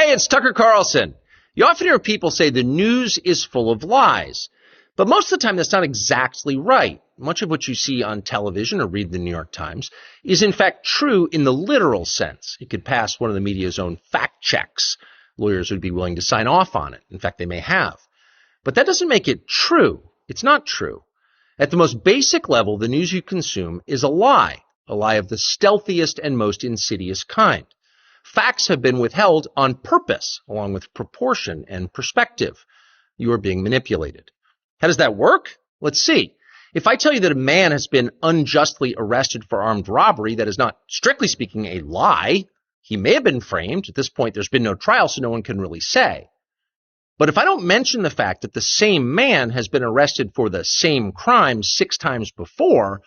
Hey, it's Tucker Carlson. You often hear people say the news is full of lies, but most of the time that's not exactly right. Much of what you see on television or read the New York Times is in fact true in the literal sense. It could pass one of the media's own fact checks. Lawyers would be willing to sign off on it. In fact, they may have. But that doesn't make it true. It's not true. At the most basic level, the news you consume is a lie of the stealthiest and most insidious kind. Facts have been withheld on purpose, along with proportion and perspective. You are being manipulated. How does that work? Let's see. If I tell you that a man has been unjustly arrested for armed robbery, that is not, strictly speaking, a lie. He may have been framed. At this point, there's been no trial, so no one can really say. But if I don't mention the fact that the same man has been arrested for the same crime 6 times before,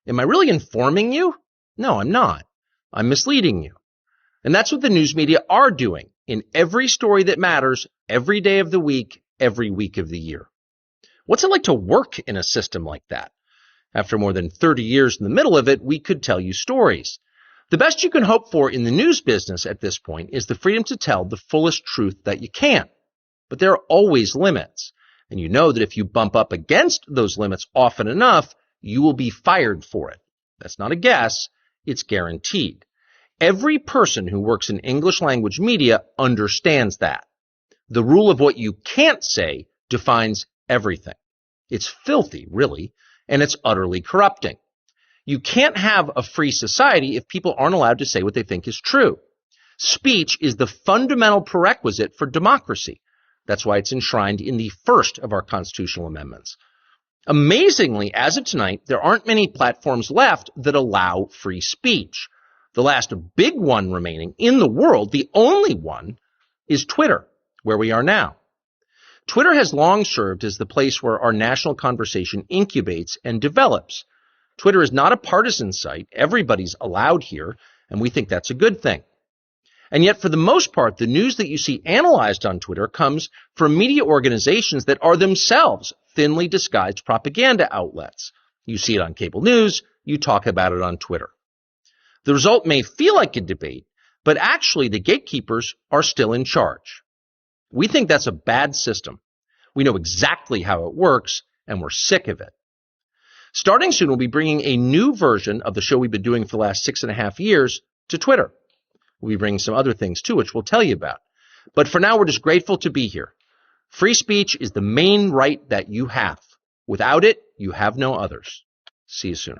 am I really informing you? No, I'm not. I'm misleading you. And that's what the news media are doing in every story that matters, every day of the week, every week of the year. What's it like to work in a system like that? After more than 30 years in the middle of it, we could tell you stories. The best you can hope for in the news business at this point is the freedom to tell the fullest truth that you can. But there are always limits. And you know that if you bump up against those limits often enough, you will be fired for it. That's not a guess. It's guaranteed. Every person who works in English language media understands that. The rule of what you can't say defines everything. It's filthy, really, and it's utterly corrupting. You can't have a free society if people aren't allowed to say what they think is true. Speech is the fundamental prerequisite for democracy. That's why it's enshrined in the first of our constitutional amendments. Amazingly, as of tonight, there aren't many platforms left that allow free speech. The last big one remaining in the world, the only one, is Twitter, where we are now. Twitter has long served as the place where our national conversation incubates and develops. Twitter is not a partisan site. Everybody's allowed here, and we think that's a good thing. And yet, for the most part, the news that you see analyzed on Twitter comes from media organizations that are themselves thinly disguised propaganda outlets. You see it on cable news. You talk about it on Twitter. The result may feel like a debate, but actually the gatekeepers are still in charge. We think that's a bad system. We know exactly how it works, and we're sick of it. Starting soon, we'll be bringing a new version of the show we've been doing for the last 6.5 years to Twitter. We'll be bringing some other things too, which we'll tell you about. But for now, we're just grateful to be here. Free speech is the main right that you have. Without it, you have no others. See you soon.